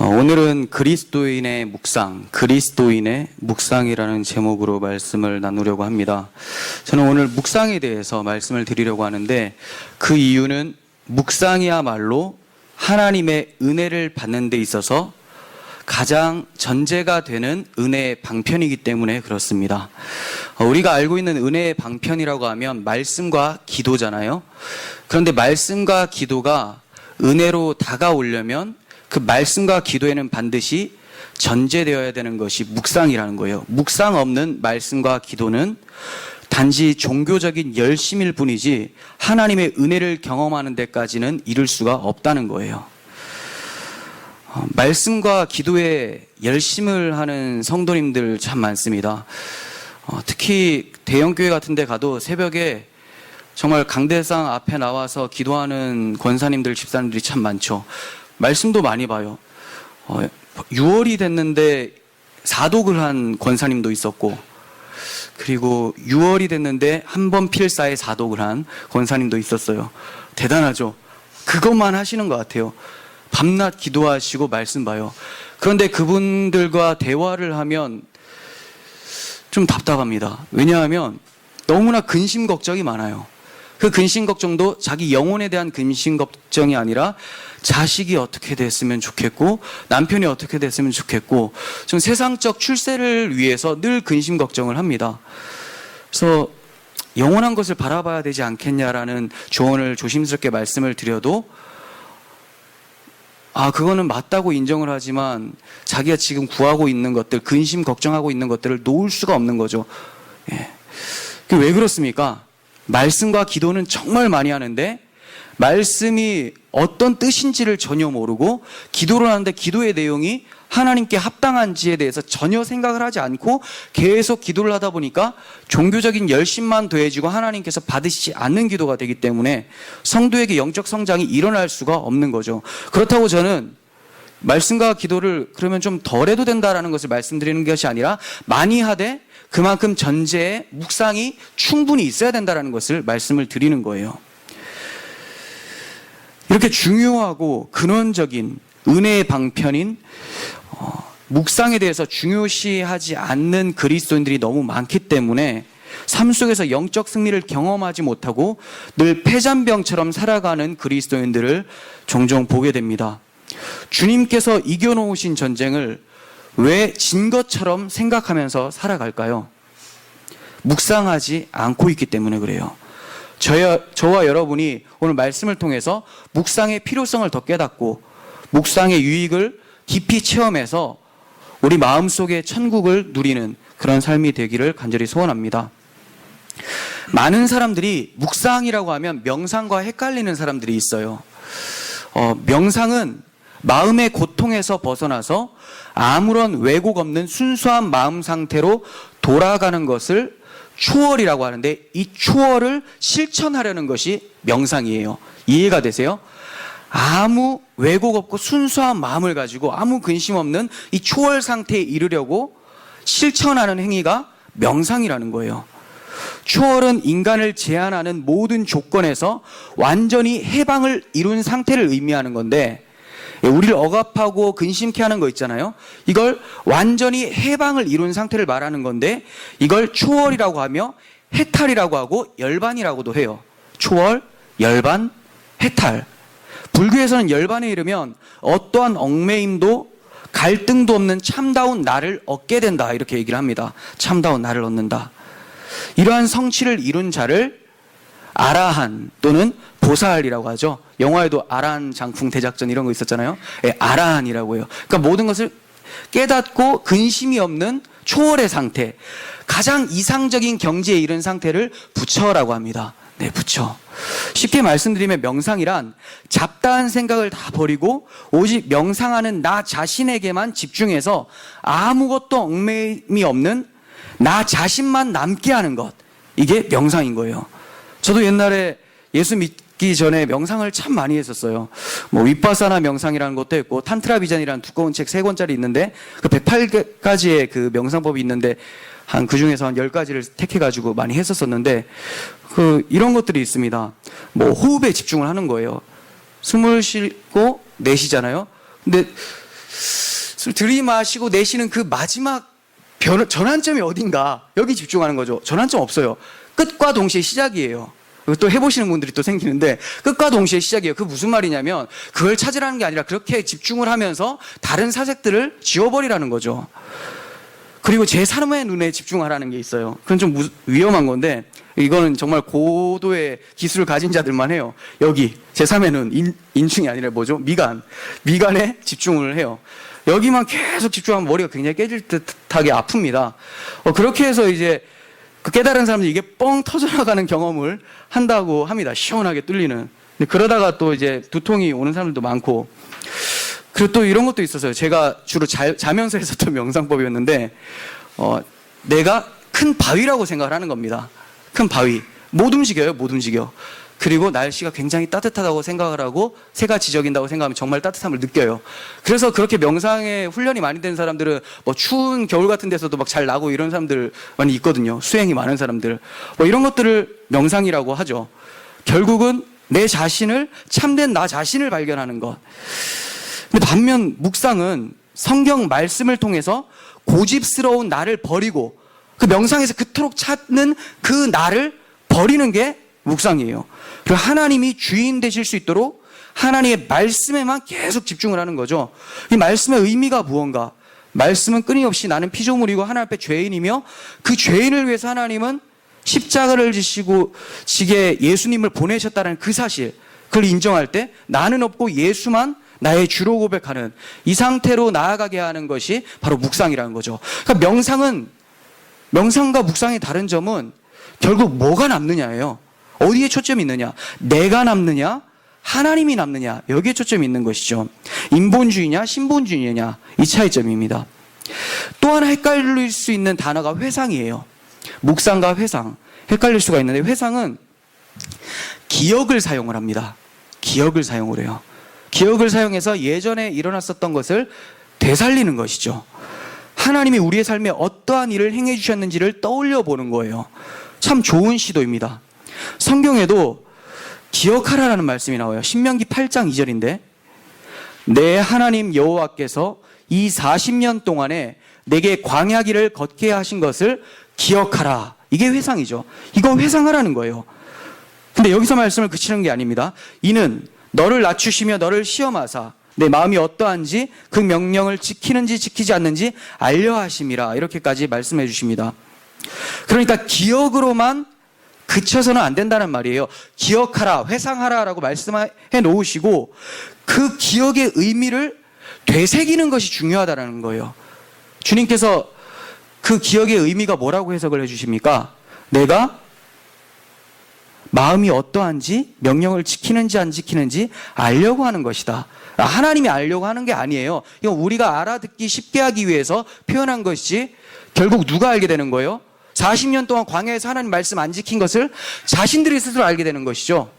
오늘은 그리스도인의 묵상이라는 제목으로 말씀을 나누려고 합니다. 저는 오늘 묵상에 대해서 말씀을 드리려고 하는데, 그 이유는 묵상이야말로 하나님의 은혜를 받는 데 있어서 가장 전제가 되는 은혜의 방편이기 때문에 그렇습니다. 우리가 알고 있는 은혜의 방편이라고 하면 말씀과 기도잖아요. 그런데 말씀과 기도가 은혜로 다가오려면 그 말씀과 기도에는 반드시 전제되어야 되는 것이 묵상이라는 거예요. 묵상 없는 말씀과 기도는 단지 종교적인 열심일 뿐이지 하나님의 은혜를 경험하는 데까지는 이룰 수가 없다는 거예요. 말씀과 기도에 열심을 하는 성도님들 참 많습니다. 특히 대형교회 같은 데 가도 새벽에 정말 강대상 앞에 나와서 기도하는 권사님들, 집사님들이 참 많죠. 말씀도 많이 봐요. 6월이 됐는데 사독을 한 권사님도 있었고, 그리고 6월이 됐는데 한 번 필사에 사독을 한 권사님도 있었어요. 대단하죠. 그것만 하시는 것 같아요. 밤낮 기도하시고 말씀 봐요. 그런데 그분들과 대화를 하면 좀 답답합니다. 왜냐하면 너무나 근심 걱정이 많아요. 그 근심 걱정도 자기 영혼에 대한 근심 걱정이 아니라 자식이 어떻게 됐으면 좋겠고, 남편이 어떻게 됐으면 좋겠고, 좀 세상적 출세를 위해서 늘 근심 걱정을 합니다. 그래서 영원한 것을 바라봐야 되지 않겠냐라는 조언을 조심스럽게 말씀을 드려도, 그거는 맞다고 인정을 하지만 자기가 지금 구하고 있는 것들, 근심 걱정하고 있는 것들을 놓을 수가 없는 거죠. 그게 왜 그렇습니까? 말씀과 기도는 정말 많이 하는데 말씀이 어떤 뜻인지를 전혀 모르고, 기도를 하는데 기도의 내용이 하나님께 합당한지에 대해서 전혀 생각을 하지 않고 계속 기도를 하다 보니까 종교적인 열심만 더해지고 하나님께서 받으시지 않는 기도가 되기 때문에 성도에게 영적 성장이 일어날 수가 없는 거죠. 그렇다고 저는 말씀과 기도를 그러면 좀 덜 해도 된다라는 것을 말씀드리는 것이 아니라, 많이 하되 그만큼 전제에 묵상이 충분히 있어야 된다라는 것을 말씀을 드리는 거예요. 이렇게 중요하고 근원적인 은혜의 방편인 묵상에 대해서 중요시하지 않는 그리스도인들이 너무 많기 때문에 삶 속에서 영적 승리를 경험하지 못하고 늘 패잔병처럼 살아가는 그리스도인들을 종종 보게 됩니다. 주님께서 이겨놓으신 전쟁을 왜 진 것처럼 생각하면서 살아갈까요? 묵상하지 않고 있기 때문에 그래요. 저와 여러분이 오늘 말씀을 통해서 묵상의 필요성을 더 깨닫고 묵상의 유익을 깊이 체험해서 우리 마음속의 천국을 누리는 그런 삶이 되기를 간절히 소원합니다. 많은 사람들이 묵상이라고 하면 명상과 헷갈리는 사람들이 있어요. 명상은 마음의 고통에서 벗어나서 아무런 왜곡 없는 순수한 마음 상태로 돌아가는 것을 초월이라고 하는데, 이 초월을 실천하려는 것이 명상이에요. 이해가 되세요? 아무 왜곡 없고 순수한 마음을 가지고 아무 근심 없는 이 초월 상태에 이르려고 실천하는 행위가 명상이라는 거예요. 초월은 인간을 제한하는 모든 조건에서 완전히 해방을 이룬 상태를 의미하는 건데, 우리를 억압하고 근심케 하는 거 있잖아요. 이걸 완전히 해방을 이룬 상태를 말하는 건데, 이걸 초월이라고 하며 해탈이라고 하고 열반이라고도 해요. 초월, 열반, 해탈. 불교에서는 열반에 이르면 어떠한 얽매임도 갈등도 없는 참다운 나를 얻게 된다, 이렇게 얘기를 합니다. 참다운 나를 얻는다. 이러한 성취를 이룬 자를 아라한 또는 보살이라고 하죠. 영화에도 아라한 장풍 대작전 이런 거 있었잖아요. 아라한이라고 해요. 그러니까 모든 것을 깨닫고 근심이 없는 초월의 상태, 가장 이상적인 경지에 이른 상태를 부처라고 합니다. 부처. 쉽게 말씀드리면 명상이란 잡다한 생각을 다 버리고 오직 명상하는 나 자신에게만 집중해서 아무것도 얽매임이 없는 나 자신만 남게 하는 것, 이게 명상인 거예요. 저도 옛날에 예수 믿기 전에 명상을 참 많이 했었어요. 윗바사나 명상이라는 것도 했고, 탄트라 비잔이라는 두꺼운 책 3권짜리 있는데 그 108가지의 그 명상법이 있는데 그 중에서 한 10가지를 택해가지고 많이 했었었는데, 이런 것들이 있습니다. 호흡에 집중을 하는 거예요. 숨을 쉬고 내쉬잖아요. 근데 술 들이마시고 내쉬는 그 마지막 전환점이 어딘가, 여기 집중하는 거죠. 전환점 없어요. 끝과 동시에 시작이에요. 또 해보시는 분들이 또 생기는데, 끝과 동시에 시작이에요. 그 무슨 말이냐면 그걸 찾으라는 게 아니라 그렇게 집중을 하면서 다른 사색들을 지워버리라는 거죠. 그리고 제3의 눈에 집중하라는 게 있어요. 그건 좀 위험한 건데, 이거는 정말 고도의 기술을 가진 자들만 해요. 여기 제3의 눈, 인중이 아니라 뭐죠? 미간에 집중을 해요. 여기만 계속 집중하면 머리가 굉장히 깨질 듯하게 아픕니다. 그렇게 해서 이제 그 깨달은 사람들이 이게 뻥 터져나가는 경험을 한다고 합니다. 시원하게 뚫리는. 근데 그러다가 또 이제 두통이 오는 사람들도 많고. 그리고 또 이런 것도 있었어요. 제가 주로 자면서 했었던 명상법이었는데, 내가 큰 바위라고 생각을 하는 겁니다. 큰 바위. 못 움직여요, 못 움직여. 그리고 날씨가 굉장히 따뜻하다고 생각을 하고 새가 지저귀다고 생각하면 정말 따뜻함을 느껴요. 그래서 그렇게 명상에 훈련이 많이 된 사람들은 뭐 추운 겨울 같은 데서도 막 잘 나고 이런 사람들 많이 있거든요. 수행이 많은 사람들. 뭐 이런 것들을 명상이라고 하죠. 결국은 내 자신을, 참된 나 자신을 발견하는 것. 근데 반면 묵상은 성경 말씀을 통해서 고집스러운 나를 버리고 그 명상에서 그토록 찾는 그 나를 버리는 게 묵상이에요. 그리고 하나님이 주인 되실 수 있도록 하나님의 말씀에만 계속 집중을 하는 거죠. 이 말씀의 의미가 무언가? 말씀은 끊임없이 나는 피조물이고 하나님 앞에 죄인이며 그 죄인을 위해서 하나님은 십자가를 지시고 지게 예수님을 보내셨다는 그 사실, 그걸 인정할 때 나는 없고 예수만 나의 주로 고백하는 이 상태로 나아가게 하는 것이 바로 묵상이라는 거죠. 그러니까 명상과 묵상의 다른 점은 결국 뭐가 남느냐예요. 어디에 초점이 있느냐? 내가 남느냐? 하나님이 남느냐? 여기에 초점이 있는 것이죠. 인본주의냐? 신본주의냐? 이 차이점입니다. 또 하나 헷갈릴 수 있는 단어가 회상이에요. 묵상과 회상. 헷갈릴 수가 있는데, 회상은 기억을 사용을 합니다. 기억을 사용을 해요. 기억을 사용해서 예전에 일어났었던 것을 되살리는 것이죠. 하나님이 우리의 삶에 어떠한 일을 행해 주셨는지를 떠올려 보는 거예요. 참 좋은 시도입니다. 성경에도 기억하라라는 말씀이 나와요. 신명기 8장 2절인데, 내 하나님 여호와께서 이 40년 동안에 내게 광야길을 걷게 하신 것을 기억하라. 이게 회상이죠. 이거 회상하라는 거예요. 근데 여기서 말씀을 그치는 게 아닙니다. 이는 너를 낮추시며 너를 시험하사 내 마음이 어떠한지 그 명령을 지키는지 지키지 않는지 알려 하심이라. 이렇게까지 말씀해 주십니다. 그러니까 기억으로만 그쳐서는 안 된다는 말이에요. 기억하라, 회상하라 라고 말씀해 놓으시고 그 기억의 의미를 되새기는 것이 중요하다는 거예요. 주님께서 그 기억의 의미가 뭐라고 해석을 해주십니까? 내가 마음이 어떠한지, 명령을 지키는지 안 지키는지 알려고 하는 것이다. 하나님이 알려고 하는 게 아니에요. 이건 우리가 알아듣기 쉽게 하기 위해서 표현한 것이지, 결국 누가 알게 되는 거예요? 40년 동안 광야에서 하나님 말씀 안 지킨 것을 자신들이 스스로 알게 되는 것이죠.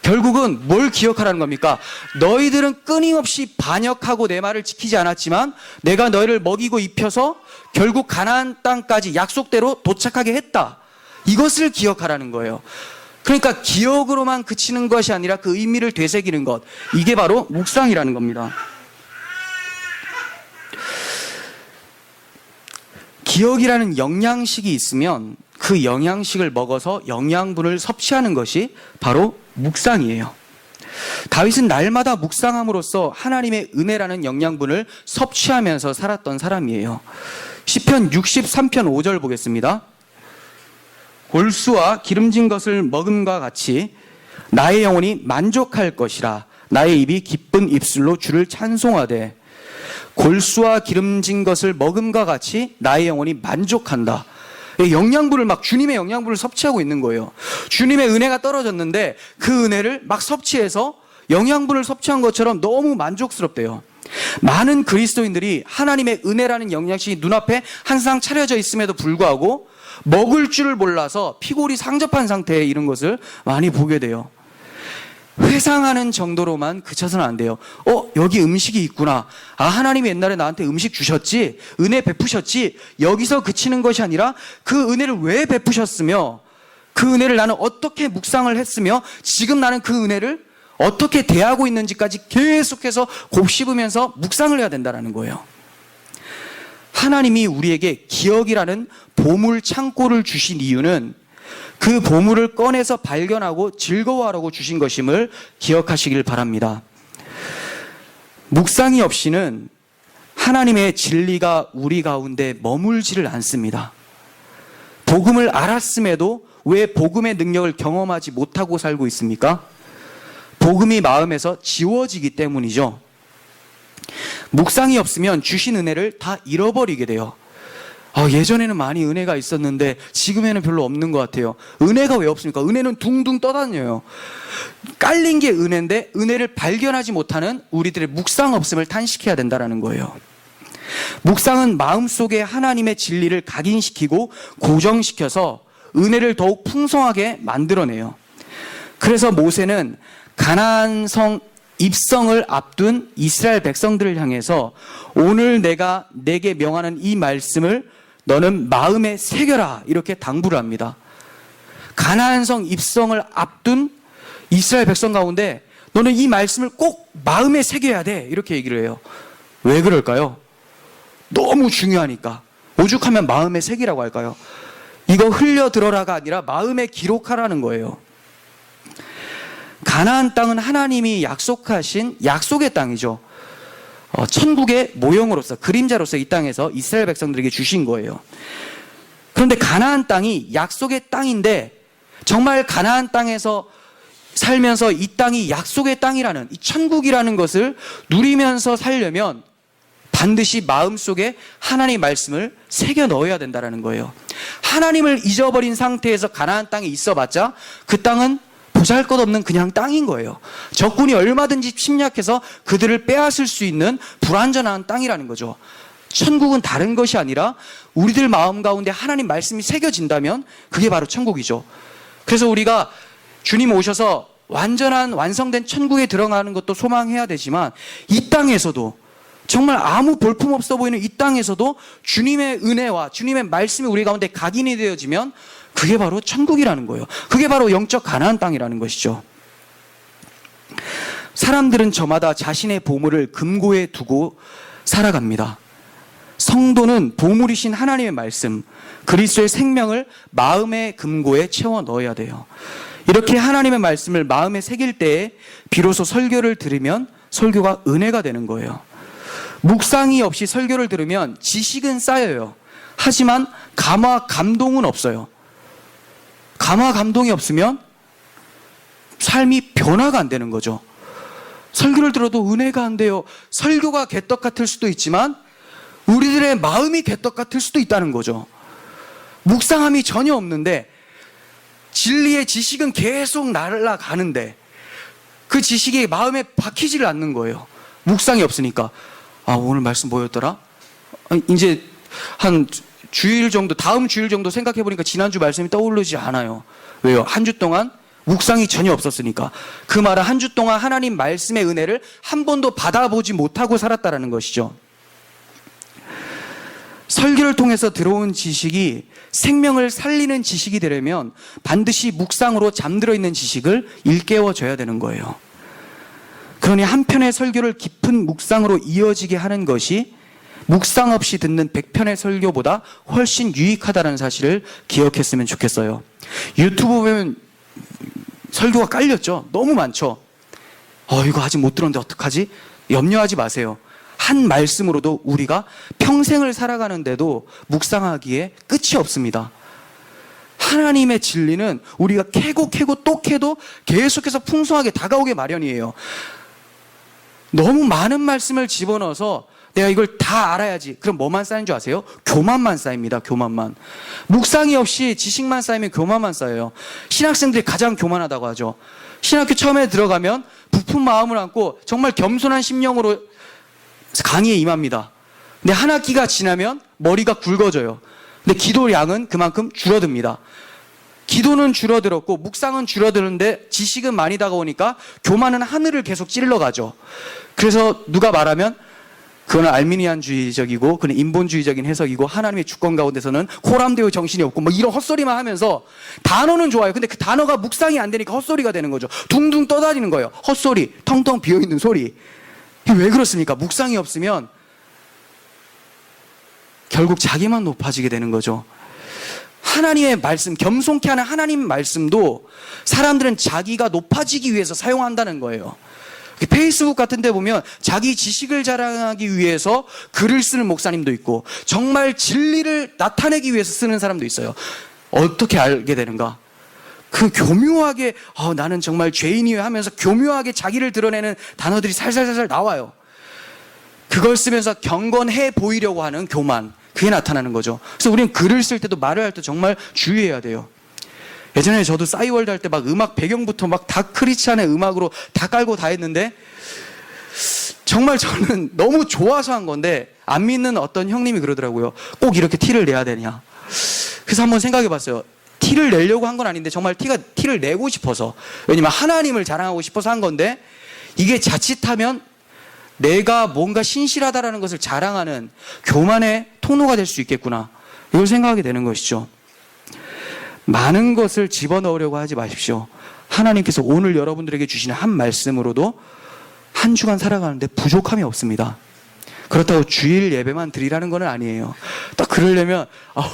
결국은 뭘 기억하라는 겁니까? 너희들은 끊임없이 반역하고 내 말을 지키지 않았지만 내가 너희를 먹이고 입혀서 결국 가나안 땅까지 약속대로 도착하게 했다. 이것을 기억하라는 거예요. 그러니까 기억으로만 그치는 것이 아니라 그 의미를 되새기는 것, 이게 바로 묵상이라는 겁니다. 기억이라는 영양식이 있으면 그 영양식을 먹어서 영양분을 섭취하는 것이 바로 묵상이에요. 다윗은 날마다 묵상함으로써 하나님의 은혜라는 영양분을 섭취하면서 살았던 사람이에요. 시편 63편 5절 보겠습니다. 골수와 기름진 것을 먹음과 같이 나의 영혼이 만족할 것이라. 나의 입이 기쁜 입술로 주를 찬송하되. 골수와 기름진 것을 먹음과 같이 나의 영혼이 만족한다. 영양분을 막 주님의 영양분을 섭취하고 있는 거예요. 주님의 은혜가 떨어졌는데 그 은혜를 막 섭취해서 영양분을 섭취한 것처럼 너무 만족스럽대요. 많은 그리스도인들이 하나님의 은혜라는 영양식이 눈앞에 항상 차려져 있음에도 불구하고 먹을 줄을 몰라서 피골이 상접한 상태에 이른 것을 많이 보게 돼요. 회상하는 정도로만 그쳐서는 안 돼요. 여기 음식이 있구나. 하나님이 옛날에 나한테 음식 주셨지, 은혜 베푸셨지. 여기서 그치는 것이 아니라 그 은혜를 왜 베푸셨으며 그 은혜를 나는 어떻게 묵상을 했으며 지금 나는 그 은혜를 어떻게 대하고 있는지까지 계속해서 곱씹으면서 묵상을 해야 된다는 거예요. 하나님이 우리에게 기억이라는 보물 창고를 주신 이유는 그 보물을 꺼내서 발견하고 즐거워하라고 주신 것임을 기억하시길 바랍니다. 묵상이 없이는 하나님의 진리가 우리 가운데 머물지를 않습니다. 복음을 알았음에도 왜 복음의 능력을 경험하지 못하고 살고 있습니까? 복음이 마음에서 지워지기 때문이죠. 묵상이 없으면 주신 은혜를 다 잃어버리게 돼요. 예전에는 많이 은혜가 있었는데 지금에는 별로 없는 것 같아요. 은혜가 왜 없습니까? 은혜는 둥둥 떠다녀요. 깔린 게 은혜인데 은혜를 발견하지 못하는 우리들의 묵상 없음을 탄식해야 된다는 거예요. 묵상은 마음속에 하나님의 진리를 각인시키고 고정시켜서 은혜를 더욱 풍성하게 만들어내요. 그래서 모세는 가나안 성 입성을 앞둔 이스라엘 백성들을 향해서 오늘 내가 내게 명하는 이 말씀을 너는 마음에 새겨라 이렇게 당부를 합니다. 가나안 성 입성을 앞둔 이스라엘 백성 가운데 너는 이 말씀을 꼭 마음에 새겨야 돼 이렇게 얘기를 해요. 왜 그럴까요? 너무 중요하니까. 오죽하면 마음에 새기라고 할까요? 이거 흘려 들어라가 아니라 마음에 기록하라는 거예요. 가나안 땅은 하나님이 약속하신 약속의 땅이죠. 천국의 모형으로서 그림자로서 이 땅에서 이스라엘 백성들에게 주신 거예요. 그런데 가나안 땅이 약속의 땅인데 정말 가나안 땅에서 살면서 이 땅이 약속의 땅이라는 이 천국이라는 것을 누리면서 살려면 반드시 마음속에 하나님의 말씀을 새겨 넣어야 된다는 거예요. 하나님을 잊어버린 상태에서 가나안 땅에 있어봤자 그 땅은 보잘것없는 그냥 땅인 거예요. 적군이 얼마든지 침략해서 그들을 빼앗을 수 있는 불안전한 땅이라는 거죠. 천국은 다른 것이 아니라 우리들 마음 가운데 하나님 말씀이 새겨진다면 그게 바로 천국이죠. 그래서 우리가 주님 오셔서 완전한 완성된 천국에 들어가는 것도 소망해야 되지만 이 땅에서도 정말 아무 볼품없어 보이는 이 땅에서도 주님의 은혜와 주님의 말씀이 우리 가운데 각인이 되어지면 그게 바로 천국이라는 거예요. 그게 바로 영적 가나안 땅이라는 것이죠. 사람들은 저마다 자신의 보물을 금고에 두고 살아갑니다. 성도는 보물이신 하나님의 말씀, 그리스도의 생명을 마음의 금고에 채워 넣어야 돼요. 이렇게 하나님의 말씀을 마음에 새길 때에 비로소 설교를 들으면 설교가 은혜가 되는 거예요. 묵상이 없이 설교를 들으면 지식은 쌓여요. 하지만 감화 감동은 없어요. 감화 감동이 없으면 삶이 변화가 안 되는 거죠. 설교를 들어도 은혜가 안 돼요. 설교가 개떡 같을 수도 있지만 우리들의 마음이 개떡 같을 수도 있다는 거죠. 묵상함이 전혀 없는데 진리의 지식은 계속 날아가는데 그 지식이 마음에 박히지를 않는 거예요. 묵상이 없으니까. 오늘 말씀 뭐였더라? 이제 한 주일 정도, 다음 주일 정도 생각해 보니까 지난주 말씀이 떠오르지 않아요. 왜요? 한 주 동안 묵상이 전혀 없었으니까. 그 말은 한 주 동안 하나님 말씀의 은혜를 한 번도 받아보지 못하고 살았다라는 것이죠. 설교를 통해서 들어온 지식이 생명을 살리는 지식이 되려면 반드시 묵상으로 잠들어 있는 지식을 일깨워줘야 되는 거예요. 그러니 한 편의 설교를 깊은 묵상으로 이어지게 하는 것이 묵상 없이 듣는 100편의 설교보다 훨씬 유익하다는 사실을 기억했으면 좋겠어요. 유튜브 보면 설교가 깔렸죠. 너무 많죠. 이거 아직 못 들었는데 어떡하지? 염려하지 마세요. 한 말씀으로도 우리가 평생을 살아가는데도 묵상하기에 끝이 없습니다. 하나님의 진리는 우리가 캐고 또 캐도 계속해서 풍성하게 다가오게 마련이에요. 너무 많은 말씀을 집어넣어서 내가 이걸 다 알아야지. 그럼 뭐만 쌓인 줄 아세요? 교만만 쌓입니다. 교만만. 묵상이 없이 지식만 쌓이면 교만만 쌓여요. 신학생들이 가장 교만하다고 하죠. 신학교 처음에 들어가면 부푼 마음을 안고 정말 겸손한 심령으로 강의에 임합니다. 근데 한 학기가 지나면 머리가 굵어져요. 근데 기도 양은 그만큼 줄어듭니다. 기도는 줄어들었고 묵상은 줄어드는데 지식은 많이 다가오니까 교만은 하늘을 계속 찔러가죠. 그래서 누가 말하면 그거는 알미니안주의적이고 그는 인본주의적인 해석이고 하나님의 주권 가운데서는 호람되어 정신이 없고 뭐 이런 헛소리만 하면서 단어는 좋아요. 근데 그 단어가 묵상이 안 되니까 헛소리가 되는 거죠. 둥둥 떠다니는 거예요. 헛소리, 텅텅 비어있는 소리. 왜 그렇습니까? 묵상이 없으면 결국 자기만 높아지게 되는 거죠. 하나님의 말씀, 겸손케 하는 하나님 말씀도 사람들은 자기가 높아지기 위해서 사용한다는 거예요. 페이스북 같은 데 보면 자기 지식을 자랑하기 위해서 글을 쓰는 목사님도 있고, 정말 진리를 나타내기 위해서 쓰는 사람도 있어요. 어떻게 알게 되는가? 그 교묘하게 나는 정말 죄인이에요 하면서 교묘하게 자기를 드러내는 단어들이 살살살살 나와요. 그걸 쓰면서 경건해 보이려고 하는 교만, 그게 나타나는 거죠. 그래서 우리는 글을 쓸 때도 말을 할 때 정말 주의해야 돼요. 예전에 저도 싸이월드 할 때 막 음악 배경부터 막 다 크리스찬의 음악으로 다 깔고 다 했는데, 정말 저는 너무 좋아서 한 건데 안 믿는 어떤 형님이 그러더라고요. 꼭 이렇게 티를 내야 되냐. 그래서 한번 생각해 봤어요. 티를 내려고 한 건 아닌데 정말 티를 내고 싶어서, 왜냐면 하나님을 자랑하고 싶어서 한 건데, 이게 자칫하면 내가 뭔가 신실하다라는 것을 자랑하는 교만의 통로가 될 수 있겠구나, 이걸 생각하게 되는 것이죠. 많은 것을 집어넣으려고 하지 마십시오. 하나님께서 오늘 여러분들에게 주시는 한 말씀으로도 한 주간 살아가는데 부족함이 없습니다. 그렇다고 주일 예배만 드리라는 건 아니에요. 딱 그러려면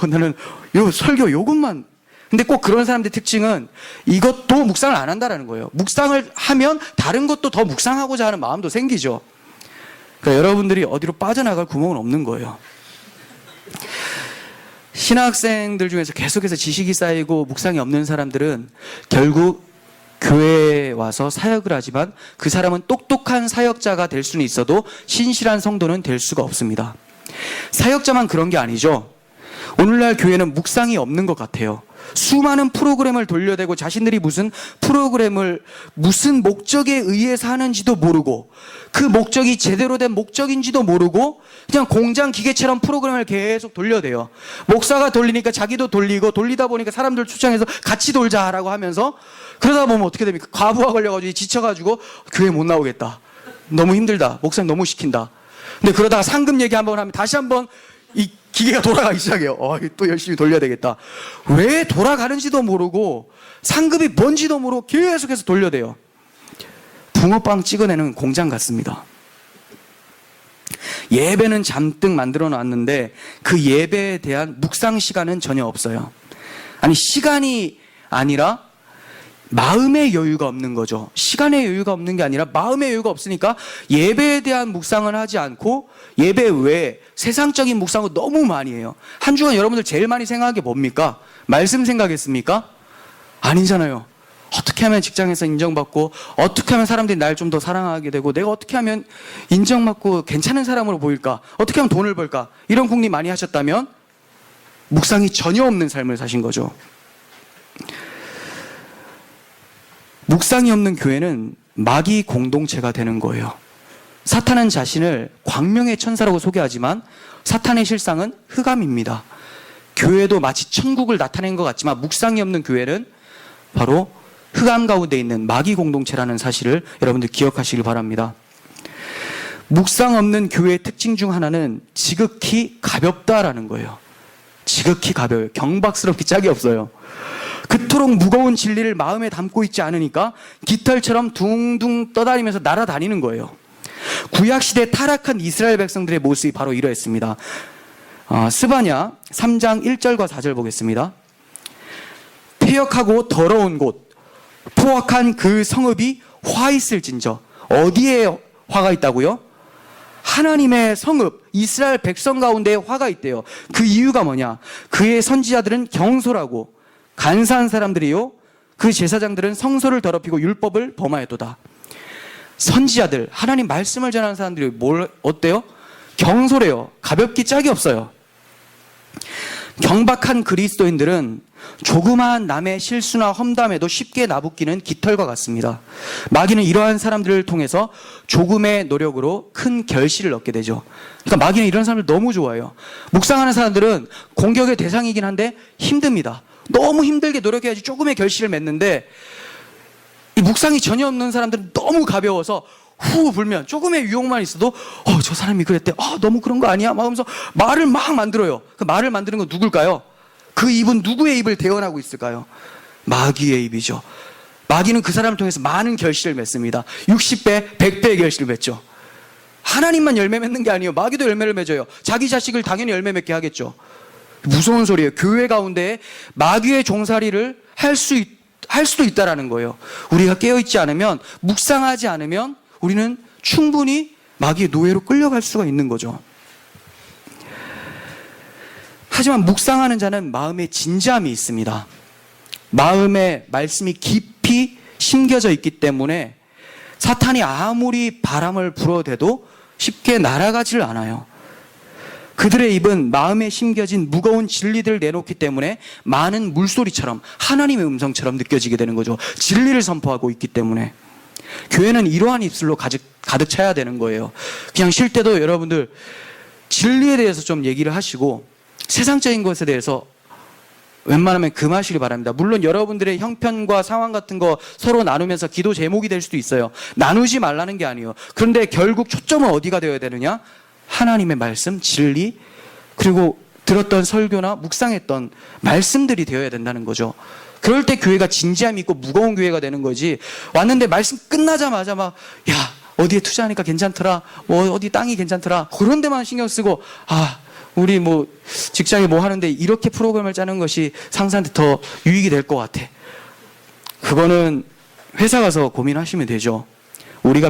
나는 요 설교 요것만, 근데 꼭 그런 사람들의 특징은 이것도 묵상을 안 한다라는 거예요. 묵상을 하면 다른 것도 더 묵상하고자 하는 마음도 생기죠. 그러니까 여러분들이 어디로 빠져나갈 구멍은 없는 거예요. 신학생들 중에서 계속해서 지식이 쌓이고 묵상이 없는 사람들은 결국 교회에 와서 사역을 하지만 그 사람은 똑똑한 사역자가 될 수는 있어도 신실한 성도는 될 수가 없습니다. 사역자만 그런 게 아니죠. 오늘날 교회는 묵상이 없는 것 같아요. 수많은 프로그램을 돌려대고 자신들이 무슨 프로그램을 무슨 목적에 의해서 하는지도 모르고, 그 목적이 제대로 된 목적인지도 모르고 그냥 공장 기계처럼 프로그램을 계속 돌려대요. 목사가 돌리니까 자기도 돌리고, 돌리다 보니까 사람들 초청해서 같이 돌자라고 하면서, 그러다 보면 어떻게 됩니까? 과부하 걸려가지고 지쳐가지고 교회 못 나오겠다, 너무 힘들다, 목사님 너무 시킨다. 근데 그러다가 상금 얘기 한번 하면 다시 한번 이 기계가 돌아가기 시작해요. 또 열심히 돌려야 되겠다. 왜 돌아가는지도 모르고 상급이 뭔지도 모르고 계속해서 돌려대요. 붕어빵 찍어내는 공장 같습니다. 예배는 잔뜩 만들어 놨는데 그 예배에 대한 묵상 시간은 전혀 없어요. 아니, 시간이 아니라 마음의 여유가 없는 거죠. 시간의 여유가 없는 게 아니라 마음의 여유가 없으니까 예배에 대한 묵상을 하지 않고 예배 외에 세상적인 묵상을 너무 많이 해요. 한 주간 여러분들 제일 많이 생각한 게 뭡니까? 말씀 생각했습니까? 아니잖아요. 어떻게 하면 직장에서 인정받고, 어떻게 하면 사람들이 날 좀 더 사랑하게 되고, 내가 어떻게 하면 인정받고 괜찮은 사람으로 보일까, 어떻게 하면 돈을 벌까, 이런 궁리 많이 하셨다면 묵상이 전혀 없는 삶을 사신 거죠. 묵상이 없는 교회는 마귀 공동체가 되는 거예요. 사탄은 자신을 광명의 천사라고 소개하지만 사탄의 실상은 흑암입니다. 교회도 마치 천국을 나타낸 것 같지만 묵상이 없는 교회는 바로 흑암 가운데 있는 마귀 공동체라는 사실을 여러분들 기억하시길 바랍니다. 묵상 없는 교회의 특징 중 하나는 지극히 가볍다라는 거예요. 지극히 가벼워요. 경박스럽기 짝이 없어요. 그토록 무거운 진리를 마음에 담고 있지 않으니까 깃털처럼 둥둥 떠다니면서 날아다니는 거예요. 구약시대 타락한 이스라엘 백성들의 모습이 바로 이러했습니다. 스바냐 3장 1절과 4절 보겠습니다. 폐역하고 더러운 곳, 포악한 그 성읍이 화 있을진저. 어디에 화가 있다고요? 하나님의 성읍, 이스라엘 백성 가운데 화가 있대요. 그 이유가 뭐냐? 그의 선지자들은 경솔하고 간사한 사람들이요, 그 제사장들은 성소를 더럽히고 율법을 범하였도다. 선지자들, 하나님 말씀을 전하는 사람들이 어때요? 경솔해요. 가볍기 짝이 없어요. 경박한 그리스도인들은 조그마한 남의 실수나 험담에도 쉽게 나붙기는 깃털과 같습니다. 마귀는 이러한 사람들을 통해서 조금의 노력으로 큰 결실을 얻게 되죠. 그러니까 마귀는 이런 사람들 너무 좋아해요. 묵상하는 사람들은 공격의 대상이긴 한데 힘듭니다. 너무 힘들게 노력해야지 조금의 결실을 맺는데, 이 묵상이 전혀 없는 사람들은 너무 가벼워서 후 불면 조금의 유혹만 있어도 저 사람이 그랬대, 너무 그런 거 아니야? 막 하면서 말을 막 만들어요. 그 말을 만드는 건 누굴까요? 그 입은 누구의 입을 대언하고 있을까요? 마귀의 입이죠. 마귀는 그 사람을 통해서 많은 결실을 맺습니다. 60배, 100배의 결실을 맺죠. 하나님만 열매 맺는 게 아니에요. 마귀도 열매를 맺어요. 자기 자식을 당연히 열매 맺게 하겠죠. 무서운 소리예요. 교회 가운데 마귀의 종살이를 할 수도 있다라는 거예요. 우리가 깨어있지 않으면, 묵상하지 않으면 우리는 충분히 마귀의 노예로 끌려갈 수가 있는 거죠. 하지만 묵상하는 자는 마음에 진지함이 있습니다. 마음에 말씀이 깊이 심겨져 있기 때문에 사탄이 아무리 바람을 불어대도 쉽게 날아가지를 않아요. 그들의 입은 마음에 심겨진 무거운 진리들을 내놓기 때문에 많은 물소리처럼, 하나님의 음성처럼 느껴지게 되는 거죠. 진리를 선포하고 있기 때문에. 교회는 이러한 입술로 가득 차야 되는 거예요. 그냥 쉴 때도 여러분들 진리에 대해서 좀 얘기를 하시고 세상적인 것에 대해서 웬만하면 금하시기 바랍니다. 물론 여러분들의 형편과 상황 같은 거 서로 나누면서 기도 제목이 될 수도 있어요. 나누지 말라는 게 아니에요. 그런데 결국 초점은 어디가 되어야 되느냐? 하나님의 말씀, 진리, 그리고 들었던 설교나 묵상했던 말씀들이 되어야 된다는 거죠. 그럴 때 교회가 진지함이 있고 무거운 교회가 되는 거지, 왔는데 말씀 끝나자마자 막, 야, 어디에 투자하니까 괜찮더라, 어디 땅이 괜찮더라, 그런 데만 신경 쓰고, 우리 직장에 하는데 이렇게 프로그램을 짜는 것이 상사한테 더 유익이 될 것 같아. 그거는 회사 가서 고민하시면 되죠. 우리가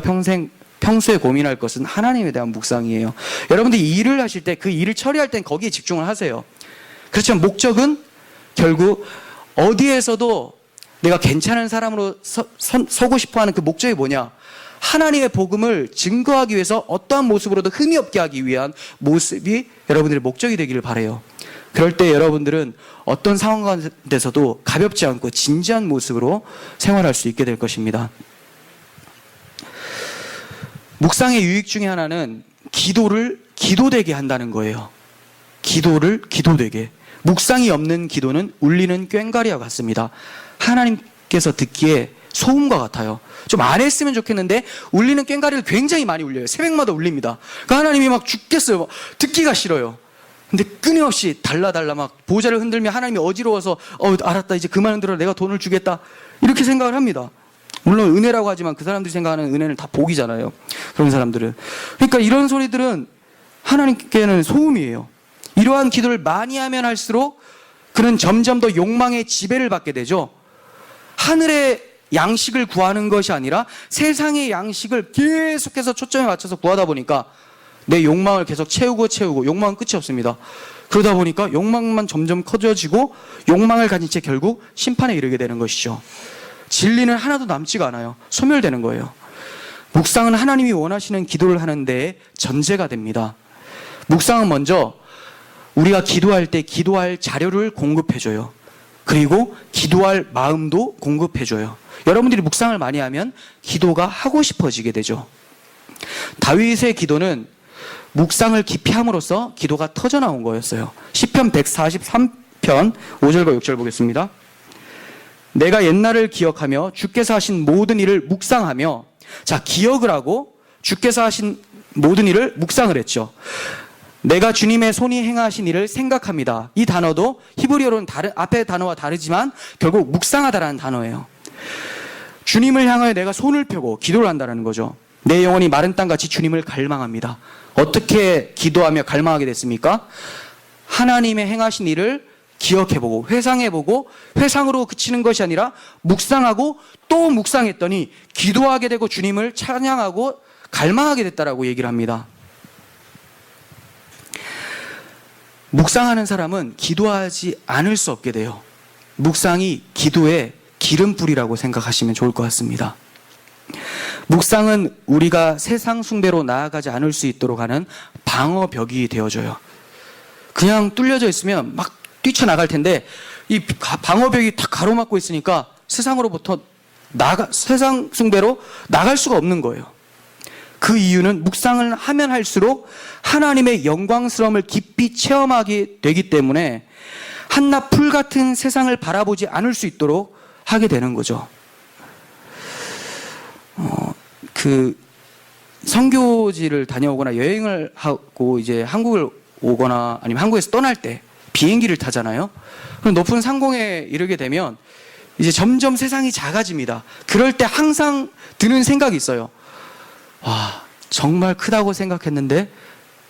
평소에 고민할 것은 하나님에 대한 묵상이에요. 여러분들이 일을 하실 때 그 일을 처리할 땐 거기에 집중을 하세요. 그렇지만 목적은 결국 어디에서도 내가 괜찮은 사람으로 서고 싶어하는 그 목적이 뭐냐? 하나님의 복음을 증거하기 위해서 어떠한 모습으로도 흠이 없게 하기 위한 모습이 여러분들의 목적이 되기를 바라요. 그럴 때 여러분들은 어떤 상황 가운데서도 가볍지 않고 진지한 모습으로 생활할 수 있게 될 것입니다. 묵상의 유익 중에 하나는 기도를 기도되게 한다는 거예요. 기도를 기도되게. 묵상이 없는 기도는 울리는 꽹과리와 같습니다. 하나님께서 듣기에 소음과 같아요. 좀 안 했으면 좋겠는데 울리는 꽹과리를 굉장히 많이 울려요. 새벽마다 울립니다. 그러니까 하나님이 막 죽겠어요. 듣기가 싫어요. 근데 끊임없이 달라 막 보좌를 흔들며 하나님이 어지러워서 알았다, 이제 그만 흔들어, 내가 돈을 주겠다, 이렇게 생각을 합니다. 물론 은혜라고 하지만 그 사람들이 생각하는 은혜는 다 복이잖아요. 그런 사람들은. 그러니까 이런 소리들은 하나님께는 소음이에요. 이러한 기도를 많이 하면 할수록 그는 점점 더 욕망의 지배를 받게 되죠. 하늘의 양식을 구하는 것이 아니라 세상의 양식을 계속해서 초점에 맞춰서 구하다 보니까 내 욕망을 계속 채우고 욕망은 끝이 없습니다. 그러다 보니까 욕망만 점점 커져지고 욕망을 가진 채 결국 심판에 이르게 되는 것이죠. 진리는 하나도 남지가 않아요. 소멸되는 거예요. 묵상은 하나님이 원하시는 기도를 하는 데에 전제가 됩니다. 묵상은 먼저 우리가 기도할 때 기도할 자료를 공급해줘요. 그리고 기도할 마음도 공급해줘요. 여러분들이 묵상을 많이 하면 기도가 하고 싶어지게 되죠. 다윗의 기도는 묵상을 깊이 함으로써 기도가 터져나온 거였어요. 시편 143편 5절과 6절 보겠습니다. 내가 옛날을 기억하며 주께서 하신 모든 일을 묵상하며, 자, 기억을 하고 주께서 하신 모든 일을 묵상을 했죠. 내가 주님의 손이 행하신 일을 생각합니다. 이 단어도 히브리어로는 앞의 단어와 다르지만 결국 묵상하다라는 단어예요. 주님을 향하여 내가 손을 펴고 기도를 한다는 거죠. 내 영혼이 마른 땅같이 주님을 갈망합니다. 어떻게 기도하며 갈망하게 됐습니까? 하나님의 행하신 일을 기억해보고 회상해보고 회상으로 그치는 것이 아니라 묵상하고 또 묵상했더니 기도하게 되고 주님을 찬양하고 갈망하게 됐다라고 얘기를 합니다. 묵상하는 사람은 기도하지 않을 수 없게 돼요. 묵상이 기도의 기름불이라고 생각하시면 좋을 것 같습니다. 묵상은 우리가 세상 숭배로 나아가지 않을 수 있도록 하는 방어벽이 되어줘요. 그냥 뚫려져 있으면 막 뛰쳐나갈 텐데 이 방어벽이 다 가로막고 있으니까 세상으로부터 세상 숭배로 나갈 수가 없는 거예요. 그 이유는 묵상을 하면 할수록 하나님의 영광스러움을 깊이 체험하게 되기 때문에 한낱 풀 같은 세상을 바라보지 않을 수 있도록 하게 되는 거죠. 선교지를 다녀오거나 여행을 하고 이제 한국을 오거나 아니면 한국에서 떠날 때 비행기를 타잖아요. 그럼 높은 상공에 이르게 되면 이제 점점 세상이 작아집니다. 그럴 때 항상 드는 생각이 있어요. 와, 정말 크다고 생각했는데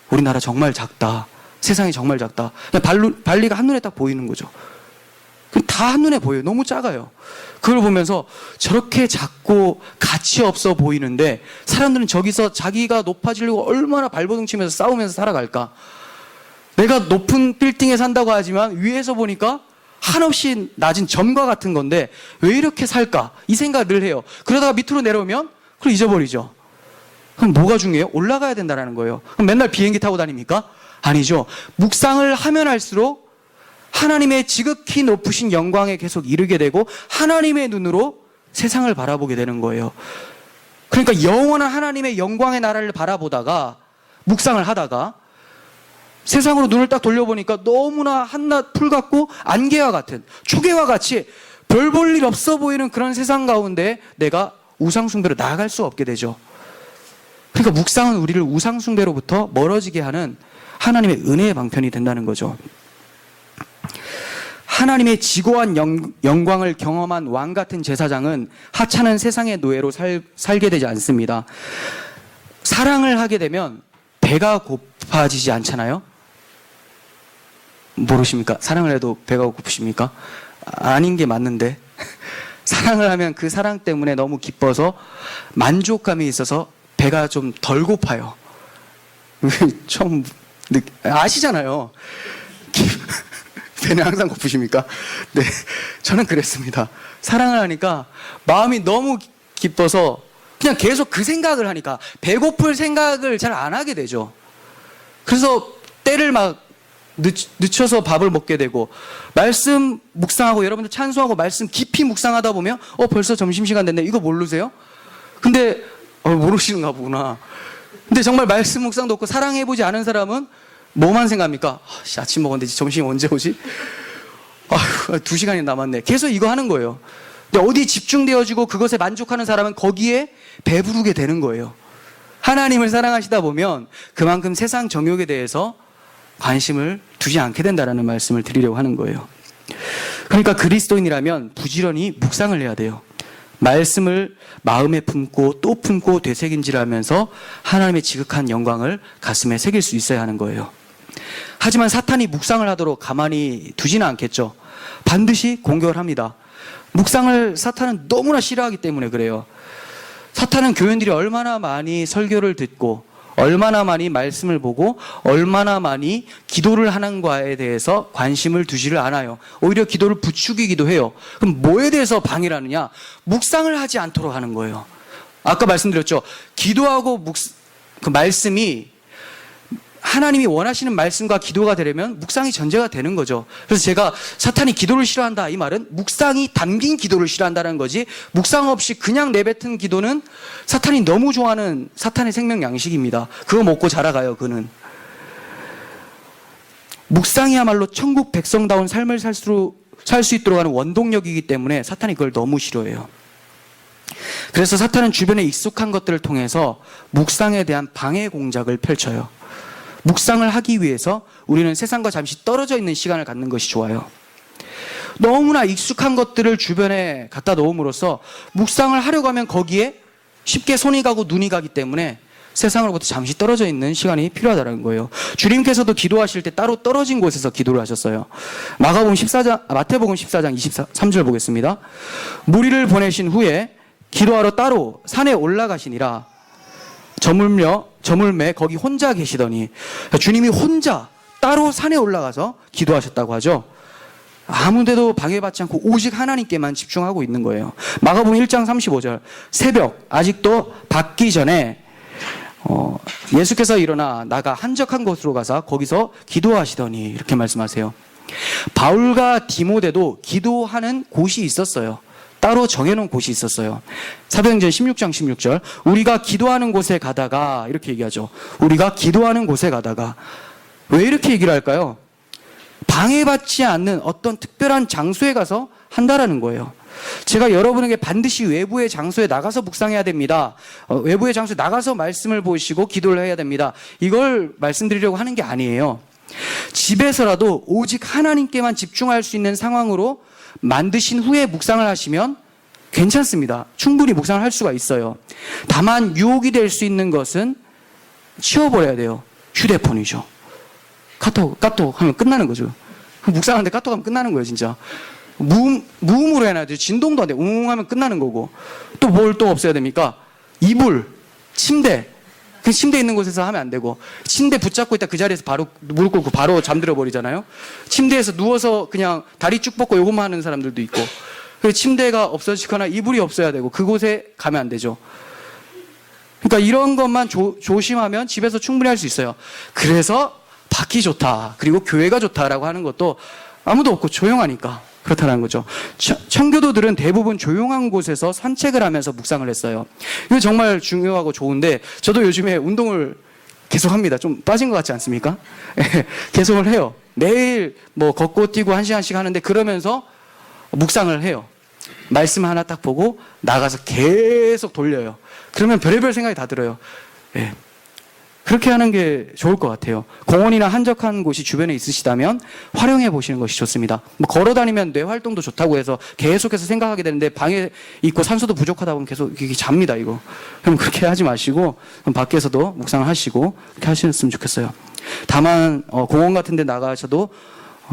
우리나라 정말 작다. 세상이 정말 작다. 그냥 발리가 한눈에 딱 보이는 거죠. 다 한눈에 보여요. 너무 작아요. 그걸 보면서 저렇게 작고 가치 없어 보이는데 사람들은 저기서 자기가 높아지려고 얼마나 발버둥 치면서 싸우면서 살아갈까. 내가 높은 빌딩에 산다고 하지만 위에서 보니까 한없이 낮은 점과 같은 건데 왜 이렇게 살까? 이 생각을 늘 해요. 그러다가 밑으로 내려오면 그걸 잊어버리죠. 그럼 뭐가 중요해요? 올라가야 된다는 거예요. 그럼 맨날 비행기 타고 다닙니까? 아니죠. 묵상을 하면 할수록 하나님의 지극히 높으신 영광에 계속 이르게 되고 하나님의 눈으로 세상을 바라보게 되는 거예요. 그러니까 영원한 하나님의 영광의 나라를 바라보다가 묵상을 하다가 세상으로 눈을 딱 돌려보니까 너무나 한낱 풀 같고 안개와 같은 초계와 같이 별 볼 일 없어 보이는 그런 세상 가운데 내가 우상숭배로 나아갈 수 없게 되죠. 그러니까 묵상은 우리를 우상숭배로부터 멀어지게 하는 하나님의 은혜의 방편이 된다는 거죠. 하나님의 지고한 영광을 경험한 왕 같은 제사장은 하찮은 세상의 노예로 살게 되지 않습니다. 사랑을 하게 되면 배가 고파지지 않잖아요? 모르십니까? 사랑을 해도 배가 고프십니까? 아닌 게 맞는데 사랑을 하면 그 사랑 때문에 너무 기뻐서 만족감이 있어서 배가 좀 덜 고파요. 처음 아시잖아요. 배는 항상 고프십니까? 네, 저는 그랬습니다. 사랑을 하니까 마음이 너무 기뻐서 그냥 계속 그 생각을 하니까 배고플 생각을 잘 안 하게 되죠. 그래서 때를 막 늦춰서 밥을 먹게 되고 말씀 묵상하고 여러분들 찬송하고 말씀 깊이 묵상하다 보면 벌써 점심시간 됐네. 이거 모르세요? 근데 모르시는가 보구나. 근데 정말 말씀 묵상도 없고 사랑해보지 않은 사람은 뭐만 생각합니까? 아침 먹었는데 점심 언제 오지? 2시간이 남았네. 계속 이거 하는 거예요. 근데 어디 집중되어지고 그것에 만족하는 사람은 거기에 배부르게 되는 거예요. 하나님을 사랑하시다 보면 그만큼 세상 정욕에 대해서 관심을 두지 않게 된다는 말씀을 드리려고 하는 거예요. 그러니까 그리스도인이라면 부지런히 묵상을 해야 돼요. 말씀을 마음에 품고 또 품고 되새김질하면서 하나님의 지극한 영광을 가슴에 새길 수 있어야 하는 거예요. 하지만 사탄이 묵상을 하도록 가만히 두지는 않겠죠. 반드시 공격을 합니다. 묵상을 사탄은 너무나 싫어하기 때문에 그래요. 사탄은 교인들이 얼마나 많이 설교를 듣고 얼마나 많이 말씀을 보고 얼마나 많이 기도를 하는가에 대해서 관심을 두지를 않아요. 오히려 기도를 부추기기도 해요. 그럼 뭐에 대해서 방해를 하느냐? 묵상을 하지 않도록 하는 거예요. 아까 말씀드렸죠. 기도하고 그 말씀이 하나님이 원하시는 말씀과 기도가 되려면 묵상이 전제가 되는 거죠. 그래서 제가 사탄이 기도를 싫어한다 이 말은 묵상이 담긴 기도를 싫어한다는 거지, 묵상 없이 그냥 내뱉은 기도는 사탄이 너무 좋아하는 사탄의 생명 양식입니다. 그거 먹고 자라가요. 그는 묵상이야말로 천국 백성다운 삶을 살 수 있도록 하는 원동력이기 때문에 사탄이 그걸 너무 싫어해요. 그래서 사탄은 주변에 익숙한 것들을 통해서 묵상에 대한 방해 공작을 펼쳐요. 묵상을 하기 위해서 우리는 세상과 잠시 떨어져 있는 시간을 갖는 것이 좋아요. 너무나 익숙한 것들을 주변에 갖다 놓음으로써 묵상을 하려고 하면 거기에 쉽게 손이 가고 눈이 가기 때문에 세상으로부터 잠시 떨어져 있는 시간이 필요하다는 거예요. 주님께서도 기도하실 때 따로 떨어진 곳에서 기도를 하셨어요. 마태복음 14장 23절 보겠습니다. 무리를 보내신 후에 기도하러 따로 산에 올라가시니라. 저물매 거기 혼자 계시더니, 주님이 혼자 따로 산에 올라가서 기도하셨다고 하죠. 아무데도 방해받지 않고 오직 하나님께만 집중하고 있는 거예요. 마가복음 1장 35절 새벽 아직도 밝기 전에 예수께서 일어나 나가 한적한 곳으로 가서 거기서 기도하시더니 이렇게 말씀하세요. 바울과 디모데도 기도하는 곳이 있었어요. 따로 정해놓은 곳이 있었어요. 사도행전 16장 16절 우리가 기도하는 곳에 가다가 이렇게 얘기하죠. 우리가 기도하는 곳에 가다가. 왜 이렇게 얘기를 할까요? 방해받지 않는 어떤 특별한 장소에 가서 한다라는 거예요. 제가 여러분에게 반드시 외부의 장소에 나가서 묵상해야 됩니다. 외부의 장소에 나가서 말씀을 보시고 기도를 해야 됩니다. 이걸 말씀드리려고 하는 게 아니에요. 집에서라도 오직 하나님께만 집중할 수 있는 상황으로 만드신 후에 묵상을 하시면 괜찮습니다. 충분히 묵상을 할 수가 있어요. 다만 유혹이 될 수 있는 것은 치워버려야 돼요. 휴대폰이죠. 카톡 하면 끝나는 거죠. 묵상하는데 카톡 하면 끝나는 거예요, 진짜. 무음으로 해놔야 돼요. 진동도 안 돼. 웅 하면 끝나는 거고. 또 뭘 또 없애야 됩니까? 이불, 침대. 그 침대 있는 곳에서 하면 안 되고, 침대 붙잡고 있다 그 자리에서 바로 무릎 꿇고 바로 잠들어 버리잖아요. 침대에서 누워서 그냥 다리 쭉 뻗고 요것만 하는 사람들도 있고, 그래서 침대가 없어지거나 이불이 없어야 되고 그곳에 가면 안 되죠. 그러니까 이런 것만 조심하면 집에서 충분히 할 수 있어요. 그래서 밖이 좋다, 그리고 교회가 좋다라고 하는 것도 아무도 없고 조용하니까 그렇다는 거죠. 청교도들은 대부분 조용한 곳에서 산책을 하면서 묵상을 했어요. 이거 정말 중요하고 좋은데, 저도 요즘에 운동을 계속 합니다. 좀 빠진 것 같지 않습니까? 계속을 해요. 매일 뭐 걷고 뛰고 1시간씩 하는데, 그러면서 묵상을 해요. 말씀 하나 딱 보고 나가서 계속 돌려요. 그러면 별의별 생각이 다 들어요. 그렇게 하는 게 좋을 것 같아요. 공원이나 한적한 곳이 주변에 있으시다면 활용해 보시는 것이 좋습니다. 뭐 걸어 다니면 뇌 활동도 좋다고 해서 계속해서 생각하게 되는데, 방에 있고 산소도 부족하다 보면 계속 이게 잡니다, 이거. 그럼 그렇게 하지 마시고, 밖에서도 묵상을 하시고 그렇게 하셨으면 좋겠어요. 다만 공원 같은 데 나가셔도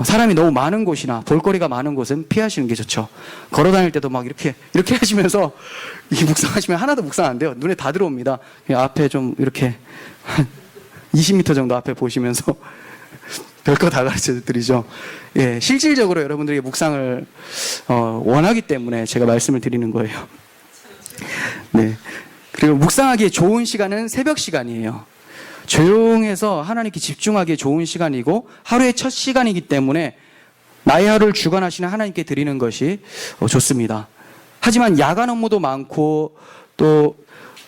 사람이 너무 많은 곳이나 볼거리가 많은 곳은 피하시는 게 좋죠. 걸어 다닐 때도 막 이렇게 하시면서 이 묵상하시면 하나도 묵상 안 돼요. 눈에 다 들어옵니다. 앞에 좀 이렇게 한 20m 정도 앞에 보시면서 별거 다 가르쳐 드리죠. 실질적으로 여러분들이 묵상을 원하기 때문에 제가 말씀을 드리는 거예요. 네. 그리고 묵상하기에 좋은 시간은 새벽 시간이에요. 조용해서 하나님께 집중하기에 좋은 시간이고, 하루의 첫 시간이기 때문에 나의 하루를 주관하시는 하나님께 드리는 것이 좋습니다. 하지만 야간 업무도 많고 또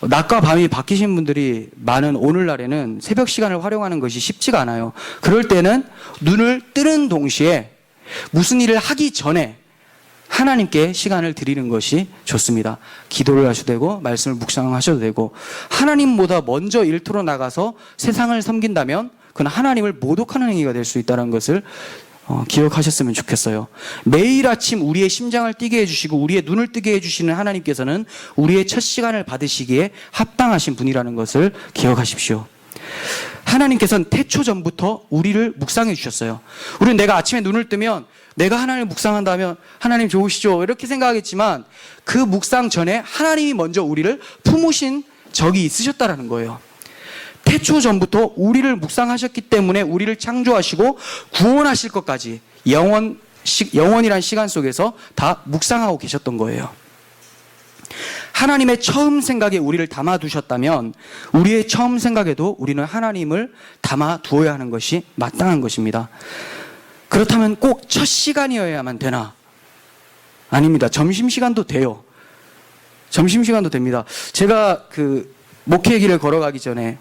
낮과 밤이 바뀌신 분들이 많은 오늘날에는 새벽 시간을 활용하는 것이 쉽지가 않아요. 그럴 때는 눈을 뜨는 동시에 무슨 일을 하기 전에 하나님께 시간을 드리는 것이 좋습니다. 기도를 하셔도 되고 말씀을 묵상하셔도 되고, 하나님보다 먼저 일터로 나가서 세상을 섬긴다면 그건 하나님을 모독하는 행위가 될 수 있다는 것을 기억하셨으면 좋겠어요. 매일 아침 우리의 심장을 뛰게 해주시고 우리의 눈을 뜨게 해주시는 하나님께서는 우리의 첫 시간을 받으시기에 합당하신 분이라는 것을 기억하십시오. 하나님께서는 태초 전부터 우리를 묵상해 주셨어요. 우리는 내가 아침에 눈을 뜨면 내가 하나님을 묵상한다면 하나님 좋으시죠, 이렇게 생각하겠지만, 그 묵상 전에 하나님이 먼저 우리를 품으신 적이 있으셨다라는 거예요. 태초 전부터 우리를 묵상하셨기 때문에 우리를 창조하시고 구원하실 것까지 영원이란 시간 속에서 다 묵상하고 계셨던 거예요. 하나님의 처음 생각에 우리를 담아두셨다면 우리의 처음 생각에도 우리는 하나님을 담아두어야 하는 것이 마땅한 것입니다. 그렇다면 꼭 첫 시간이어야만 되나? 아닙니다. 점심시간도 돼요. 점심시간도 됩니다. 제가 목회의 길을 걸어가기 전에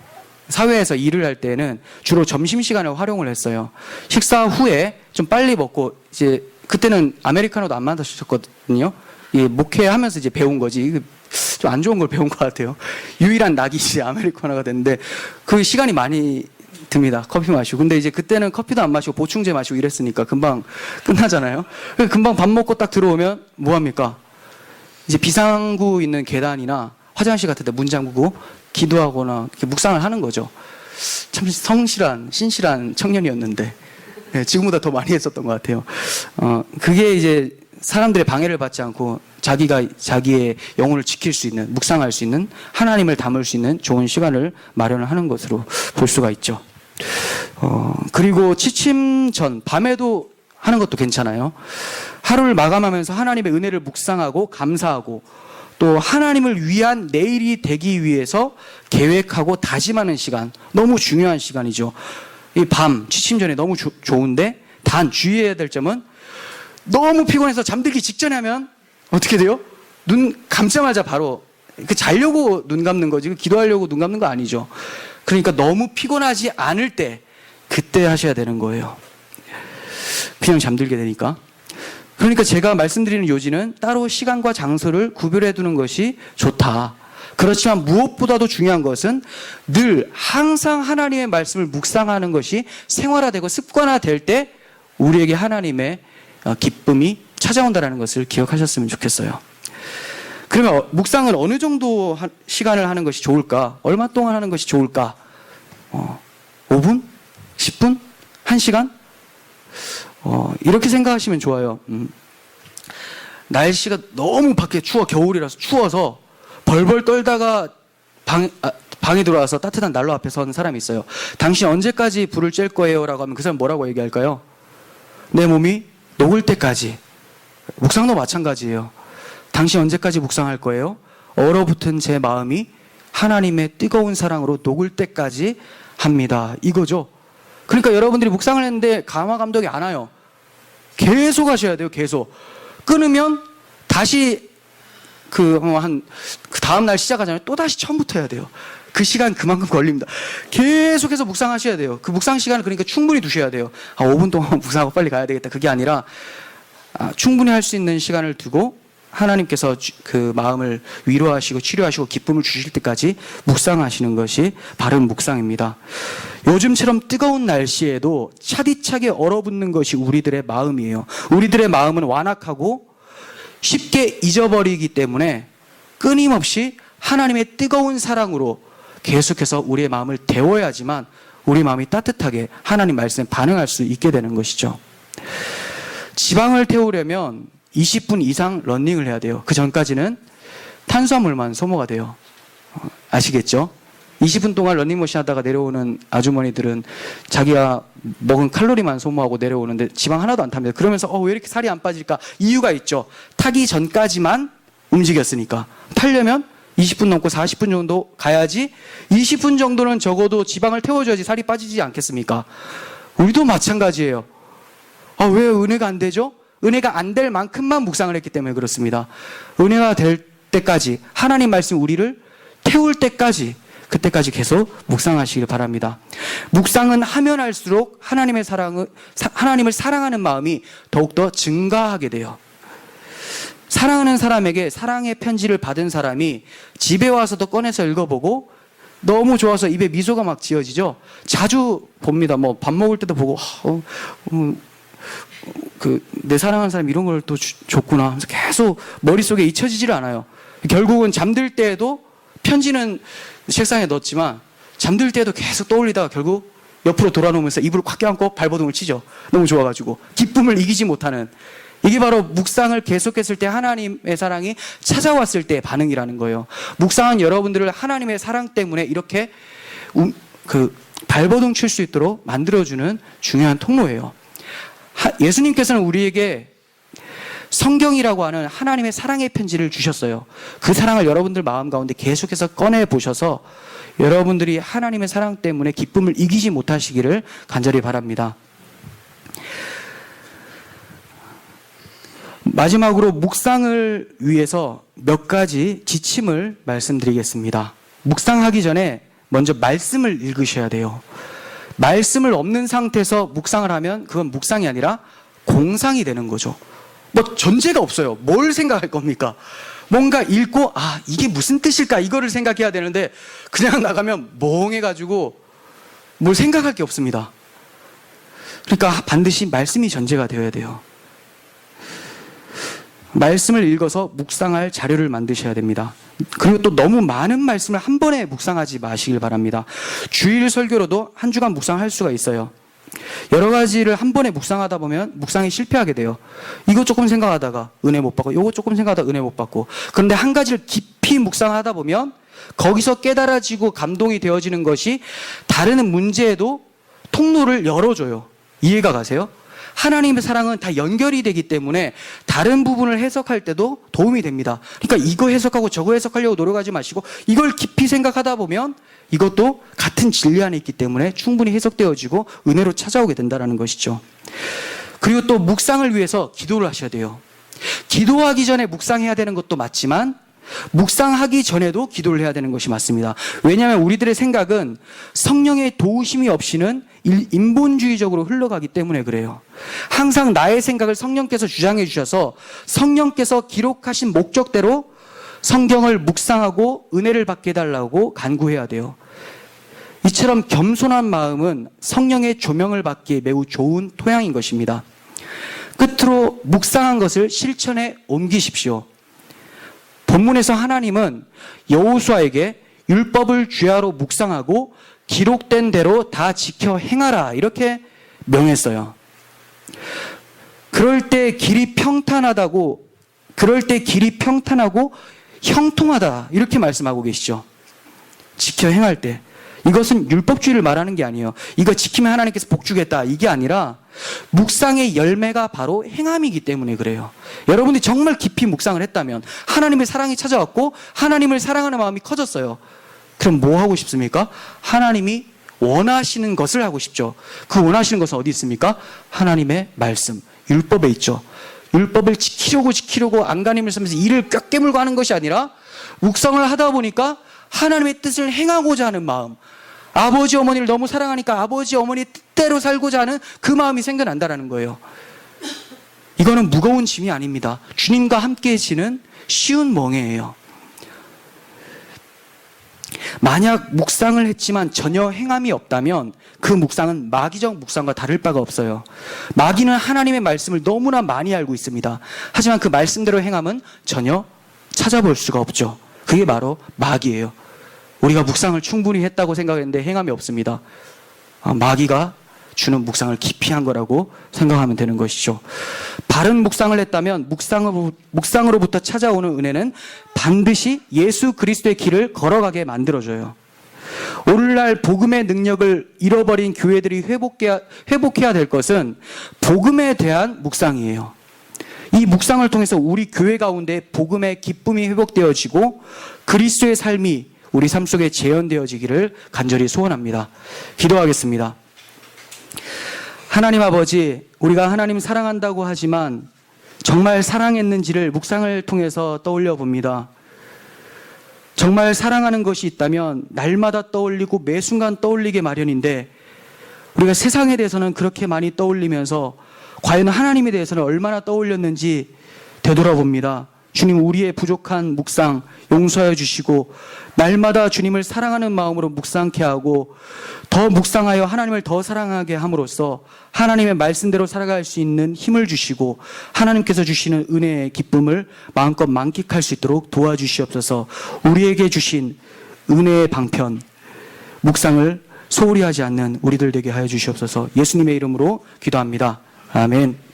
사회에서 일을 할 때는 주로 점심시간을 활용을 했어요. 식사 후에 좀 빨리 먹고, 이제 그때는 아메리카노도 안 마셨거든요. 목회하면서 이제 배운 거지. 좀 안 좋은 걸 배운 것 같아요. 유일한 낙이 이제 아메리카노가 됐는데, 그 시간이 많이 듭니다. 커피 마시고. 근데 이제 그때는 커피도 안 마시고 보충제 마시고 이랬으니까 금방 끝나잖아요. 금방 밥 먹고 딱 들어오면 뭐합니까? 이제 비상구 있는 계단이나 화장실 같은 데 문 잠그고 기도하거나 이렇게 묵상을 하는 거죠. 참 신실한 청년이었는데, 지금보다 더 많이 했었던 것 같아요. 그게 이제 사람들의 방해를 받지 않고 자기가 자기의 영혼을 지킬 수 있는, 묵상할 수 있는, 하나님을 담을 수 있는 좋은 시간을 마련을 하는 것으로 볼 수가 있죠. 그리고 취침 전 밤에도 하는 것도 괜찮아요. 하루를 마감하면서 하나님의 은혜를 묵상하고 감사하고, 또 하나님을 위한 내일이 되기 위해서 계획하고 다짐하는 시간, 너무 중요한 시간이죠. 이 밤 취침 전에 너무 좋은데, 단 주의해야 될 점은 너무 피곤해서 잠들기 직전에 하면 어떻게 돼요? 눈 감자마자 바로 자려고 눈 감는 거지, 기도하려고 눈 감는 거 아니죠. 그러니까 너무 피곤하지 않을 때, 그때 하셔야 되는 거예요. 그냥 잠들게 되니까. 그러니까 제가 말씀드리는 요지는 따로 시간과 장소를 구별해 두는 것이 좋다. 그렇지만 무엇보다도 중요한 것은 늘 항상 하나님의 말씀을 묵상하는 것이 생활화되고 습관화될 때 우리에게 하나님의 기쁨이 찾아온다는 것을 기억하셨으면 좋겠어요. 그러면 묵상을 어느 정도 시간을 하는 것이 좋을까? 얼마 동안 하는 것이 좋을까? 5분? 10분? 1시간? 이렇게 생각하시면 좋아요. 날씨가 너무 밖에 겨울이라서 추워서 벌벌 떨다가 방에 들어와서 따뜻한 난로 앞에 선 사람이 있어요. 당신 언제까지 불을 쬐을 거예요? 라고 하면 그 사람 뭐라고 얘기할까요? 내 몸이 녹을 때까지. 묵상도 마찬가지예요. 당신 언제까지 묵상할 거예요? 얼어붙은 제 마음이 하나님의 뜨거운 사랑으로 녹을 때까지 합니다. 이거죠. 그러니까 여러분들이 묵상을 했는데 감화 감동이 안 와요. 계속 하셔야 돼요. 계속. 끊으면 다시 그 다음날 시작하잖아요. 또 다시 처음부터 해야 돼요. 그 시간 그만큼 걸립니다. 계속해서 묵상하셔야 돼요. 그 묵상 시간을 그러니까 충분히 두셔야 돼요. 5분 동안 묵상하고 빨리 가야 되겠다. 그게 아니라 충분히 할 수 있는 시간을 두고 하나님께서 그 마음을 위로하시고 치료하시고 기쁨을 주실 때까지 묵상하시는 것이 바른 묵상입니다. 요즘처럼 뜨거운 날씨에도 차디차게 얼어붙는 것이 우리들의 마음이에요. 우리들의 마음은 완악하고 쉽게 잊어버리기 때문에 끊임없이 하나님의 뜨거운 사랑으로 계속해서 우리의 마음을 데워야지만 우리 마음이 따뜻하게 하나님 말씀에 반응할 수 있게 되는 것이죠. 지방을 태우려면 20분 이상 러닝을 해야 돼요. 그 전까지는 탄수화물만 소모가 돼요. 아시겠죠? 20분 동안 러닝머신 하다가 내려오는 아주머니들은 자기가 먹은 칼로리만 소모하고 내려오는데 지방 하나도 안 탑니다. 그러면서 왜 이렇게 살이 안 빠질까? 이유가 있죠. 타기 전까지만 움직였으니까. 타려면 20분 넘고 40분 정도 가야지 20분 정도는 적어도 지방을 태워줘야지 살이 빠지지 않겠습니까? 우리도 마찬가지예요. 왜 은혜가 안 되죠? 은혜가 안 될 만큼만 묵상을 했기 때문에 그렇습니다. 은혜가 될 때까지 하나님 말씀 우리를 태울 때까지 그때까지 계속 묵상하시길 바랍니다. 묵상은 하면 할수록 하나님을 사랑하는 마음이 더욱더 증가하게 돼요. 사랑하는 사람에게 사랑의 편지를 받은 사람이 집에 와서도 꺼내서 읽어보고 너무 좋아서 입에 미소가 막 지어지죠. 자주 봅니다. 밥 먹을 때도 보고 내 사랑하는 사람 이런 걸 또 줬구나 하면서 계속 머릿속에 잊혀지지를 않아요. 결국은 잠들 때에도 편지는 책상에 넣었지만 잠들 때에도 계속 떠올리다가 결국 옆으로 돌아놓으면서 이불을 꽉 껴안고 발버둥을 치죠. 너무 좋아가지고 기쁨을 이기지 못하는, 이게 바로 묵상을 계속했을 때 하나님의 사랑이 찾아왔을 때의 반응이라는 거예요. 묵상한 여러분들을 하나님의 사랑 때문에 이렇게 발버둥 칠 수 있도록 만들어주는 중요한 통로예요. 예수님께서는 우리에게 성경이라고 하는 하나님의 사랑의 편지를 주셨어요. 그 사랑을 여러분들 마음 가운데 계속해서 꺼내보셔서 여러분들이 하나님의 사랑 때문에 기쁨을 이기지 못하시기를 간절히 바랍니다. 마지막으로 묵상을 위해서 몇 가지 지침을 말씀드리겠습니다. 묵상하기 전에 먼저 말씀을 읽으셔야 돼요. 말씀을 없는 상태에서 묵상을 하면 그건 묵상이 아니라 공상이 되는 거죠. 전제가 없어요. 뭘 생각할 겁니까? 뭔가 읽고 이게 무슨 뜻일까 이거를 생각해야 되는데 그냥 나가면 멍해가지고 뭘 생각할 게 없습니다. 그러니까 반드시 말씀이 전제가 되어야 돼요. 말씀을 읽어서 묵상할 자료를 만드셔야 됩니다. 그리고 또 너무 많은 말씀을 한 번에 묵상하지 마시길 바랍니다. 주일 설교로도 한 주간 묵상할 수가 있어요. 여러 가지를 한 번에 묵상하다 보면 묵상이 실패하게 돼요. 이거 조금 생각하다가 은혜 못 받고, 이거 조금 생각하다가 은혜 못 받고. 그런데 한 가지를 깊이 묵상하다 보면 거기서 깨달아지고 감동이 되어지는 것이 다른 문제에도 통로를 열어줘요. 이해가 가세요? 하나님의 사랑은 다 연결이 되기 때문에 다른 부분을 해석할 때도 도움이 됩니다. 그러니까 이거 해석하고 저거 해석하려고 노력하지 마시고 이걸 깊이 생각하다 보면 이것도 같은 진리 안에 있기 때문에 충분히 해석되어지고 은혜로 찾아오게 된다는 것이죠. 그리고 또 묵상을 위해서 기도를 하셔야 돼요. 기도하기 전에 묵상해야 되는 것도 맞지만 묵상하기 전에도 기도를 해야 되는 것이 맞습니다. 왜냐하면 우리들의 생각은 성령의 도우심이 없이는 인본주의적으로 흘러가기 때문에 그래요. 항상 나의 생각을 성령께서 주장해 주셔서 성령께서 기록하신 목적대로 성경을 묵상하고 은혜를 받게 해달라고 간구해야 돼요. 이처럼 겸손한 마음은 성령의 조명을 받기에 매우 좋은 토양인 것입니다. 끝으로 묵상한 것을 실천에 옮기십시오. 본문에서 하나님은 여호수아에게 율법을 주야로 묵상하고 기록된 대로 다 지켜 행하라 이렇게 명했어요. 그럴 때 길이 평탄하고 형통하다 이렇게 말씀하고 계시죠. 지켜 행할 때. 이것은 율법주의를 말하는 게 아니에요. 이거 지키면 하나님께서 복 주겠다 이게 아니라 묵상의 열매가 바로 행함이기 때문에 그래요. 여러분들이 정말 깊이 묵상을 했다면 하나님의 사랑이 찾아왔고 하나님을 사랑하는 마음이 커졌어요. 그럼 뭐 하고 싶습니까? 하나님이 원하시는 것을 하고 싶죠. 그 원하시는 것은 어디 있습니까? 하나님의 말씀, 율법에 있죠. 율법을 지키려고 안간힘을 쓰면서 이를 꽉 깨물고 하는 것이 아니라 묵상을 하다 보니까 하나님의 뜻을 행하고자 하는 마음, 아버지 어머니를 너무 사랑하니까 아버지 어머니 뜻대로 살고자 하는 그 마음이 생겨난다는 거예요. 이거는 무거운 짐이 아닙니다. 주님과 함께 지는 쉬운 멍에예요. 만약 묵상을 했지만 전혀 행함이 없다면 그 묵상은 마귀적 묵상과 다를 바가 없어요. 마귀는 하나님의 말씀을 너무나 많이 알고 있습니다. 하지만 그 말씀대로 행함은 전혀 찾아볼 수가 없죠. 그게 바로 마귀예요. 우리가 묵상을 충분히 했다고 생각했는데 행함이 없습니다. 마귀가 주는 묵상을 기피한 거라고 생각하면 되는 것이죠. 바른 묵상을 했다면 묵상으로부터 찾아오는 은혜는 반드시 예수 그리스도의 길을 걸어가게 만들어줘요. 오늘날 복음의 능력을 잃어버린 교회들이 회복해야 될 것은 복음에 대한 묵상이에요. 이 묵상을 통해서 우리 교회 가운데 복음의 기쁨이 회복되어지고 그리스도의 삶이 우리 삶 속에 재현되어지기를 간절히 소원합니다. 기도하겠습니다. 하나님 아버지, 우리가 하나님 사랑한다고 하지만 정말 사랑했는지를 묵상을 통해서 떠올려 봅니다. 정말 사랑하는 것이 있다면 날마다 떠올리고 매 순간 떠올리게 마련인데 우리가 세상에 대해서는 그렇게 많이 떠올리면서 과연 하나님에 대해서는 얼마나 떠올렸는지 되돌아봅니다. 주님, 우리의 부족한 묵상 용서해 주시고 날마다 주님을 사랑하는 마음으로 묵상케 하고 더 묵상하여 하나님을 더 사랑하게 함으로써 하나님의 말씀대로 살아갈 수 있는 힘을 주시고 하나님께서 주시는 은혜의 기쁨을 마음껏 만끽할 수 있도록 도와주시옵소서. 우리에게 주신 은혜의 방편 묵상을 소홀히 하지 않는 우리들 되게 하여 주시옵소서. 예수님의 이름으로 기도합니다. 아멘.